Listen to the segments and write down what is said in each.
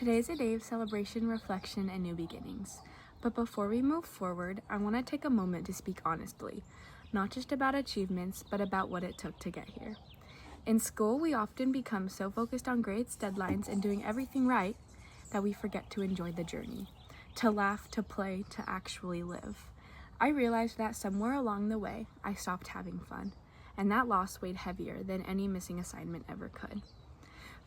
Today is a day of celebration, reflection, and new beginnings. But before we move forward, I want to take a moment to speak honestly, not just about achievements, but about what it took to get here. In school, we often become so focused on grades, deadlines, and doing everything right that we forget to enjoy the journey, to laugh, to play, to actually live. I realized that somewhere along the way, I stopped having fun, and that loss weighed heavier than any missing assignment ever could.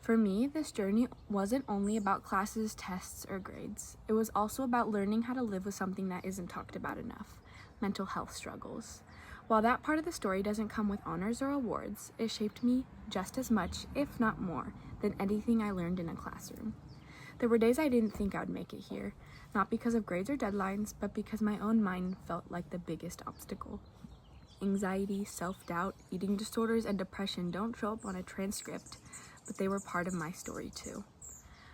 For me, this journey wasn't only about classes, tests, or grades. It was also about learning how to live with something that isn't talked about enough: mental health struggles. While that part of the story doesn't come with honors or awards, it shaped me just as much, if not more, than anything I learned in a classroom. There were days I didn't think I'd make it here, not because of grades or deadlines, but because my own mind felt like the biggest obstacle. Anxiety, self-doubt, eating disorders, and depression don't show up on a transcript, but they were part of my story too.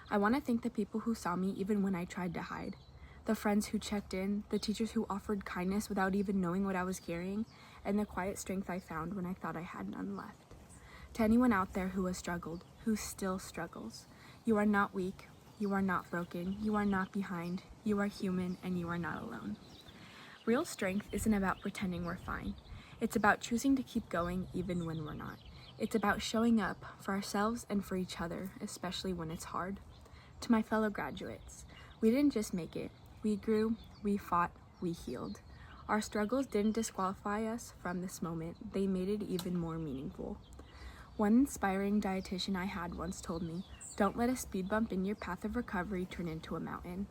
I want to thank the people who saw me even when I tried to hide, the friends who checked in, the teachers who offered kindness without even knowing what I was carrying, and the quiet strength I found when I thought I had none left. To anyone out there who has struggled, who still struggles, you are not weak, you are not broken, you are not behind, you are human, and you are not alone. Real strength isn't about pretending we're fine. It's about choosing to keep going even when we're not. It's about showing up for ourselves and for each other, especially when it's hard. To my fellow graduates, we didn't just make it. We grew, we fought, we healed. Our struggles didn't disqualify us from this moment. They made it even more meaningful. One inspiring dietitian I had once told me, "Don't let a speed bump in your path of recovery turn into a mountain."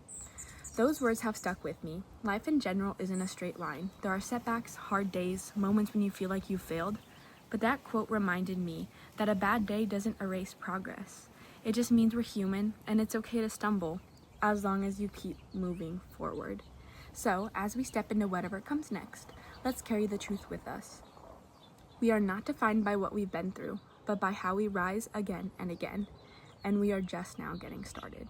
Those words have stuck with me. Life in general isn't a straight line. There are setbacks, hard days, moments when you feel like you failed. But that quote reminded me that a bad day doesn't erase progress. It just means we're human, and it's okay to stumble as long as you keep moving forward. So, as we step into whatever comes next, let's carry the truth with us. We are not defined by what we've been through, but by how we rise again and again. And we are just now getting started.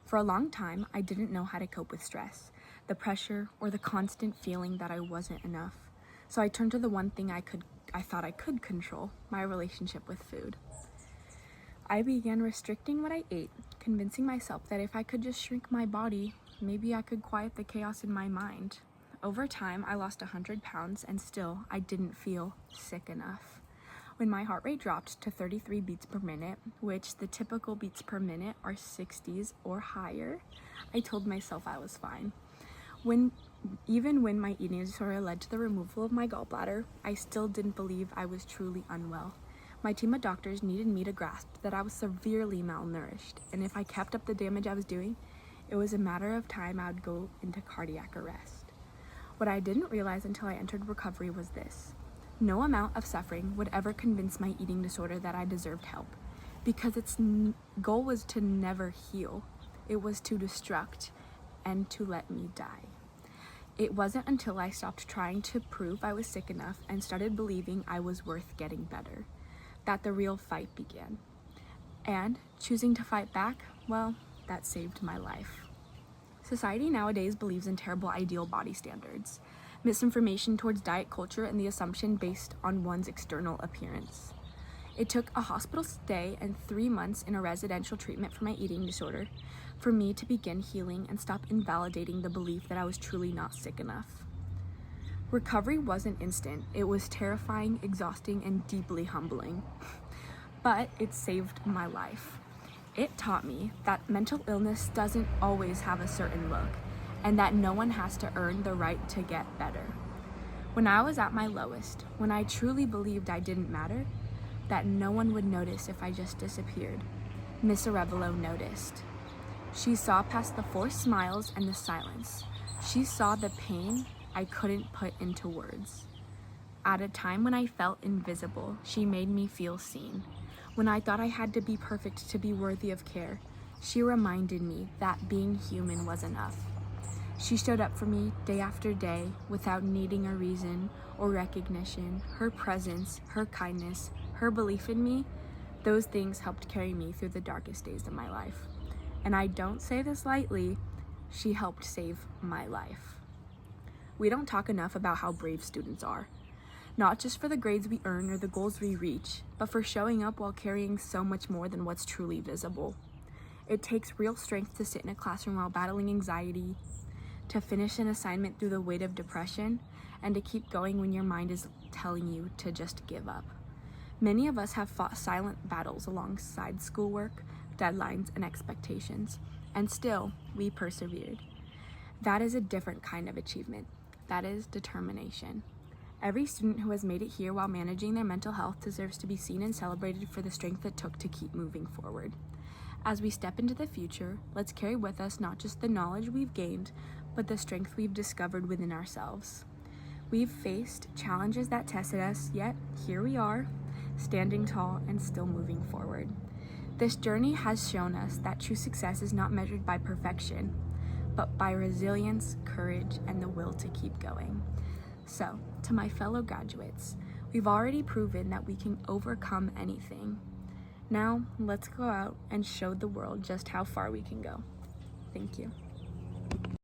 For a long time, I didn't know how to cope with stress, the pressure, or the constant feeling that I wasn't enough. So I turned to the one thing I thought I could control: my relationship with food. I began restricting what I ate, convincing myself that if I could just shrink my body, maybe I could quiet the chaos in my mind. Over time, I lost 100 pounds, and still, I didn't feel sick enough. When my heart rate dropped to 33 beats per minute, which the typical beats per minute are 60s or higher, I told myself I was fine. Even when my eating disorder led to the removal of my gallbladder, I still didn't believe I was truly unwell. My team of doctors needed me to grasp that I was severely malnourished, and if I kept up the damage I was doing, it was a matter of time I would go into cardiac arrest. What I didn't realize until I entered recovery was this: no amount of suffering would ever convince my eating disorder that I deserved help, because its goal was to never heal. It was to destruct and to let me die. It wasn't until I stopped trying to prove I was sick enough and started believing I was worth getting better that the real fight began. And choosing to fight back, well, that saved my life. Society nowadays believes in terrible ideal body standards, misinformation towards diet culture, and the assumption based on one's external appearance. It took a hospital stay and 3 months in a residential treatment for my eating disorder for me to begin healing and stop invalidating the belief that I was truly not sick enough. Recovery wasn't instant. It was terrifying, exhausting, and deeply humbling. But it saved my life. It taught me that mental illness doesn't always have a certain look, and that no one has to earn the right to get better. When I was at my lowest, when I truly believed I didn't matter, that no one would notice if I just disappeared, Miss Arevalo noticed. She saw past the forced smiles and the silence. She saw the pain I couldn't put into words. At a time when I felt invisible, she made me feel seen. When I thought I had to be perfect to be worthy of care, she reminded me that being human was enough. She showed up for me day after day without needing a reason or recognition. Her presence, her kindness, her belief in me, those things helped carry me through the darkest days of my life. And I don't say this lightly, she helped save my life. We don't talk enough about how brave students are. Not just for the grades we earn or the goals we reach, but for showing up while carrying so much more than what's truly visible. It takes real strength to sit in a classroom while battling anxiety, to finish an assignment through the weight of depression, and to keep going when your mind is telling you to just give up. Many of us have fought silent battles alongside schoolwork, deadlines, and expectations, and still, we persevered. That is a different kind of achievement. That is determination. Every student who has made it here while managing their mental health deserves to be seen and celebrated for the strength it took to keep moving forward. As we step into the future, let's carry with us not just the knowledge we've gained, but the strength we've discovered within ourselves. We've faced challenges that tested us, yet here we are, standing tall and still moving forward. This journey has shown us that true success is not measured by perfection, but by resilience, courage, and the will to keep going. So, to my fellow graduates, we've already proven that we can overcome anything. Now, let's go out and show the world just how far we can go. Thank you.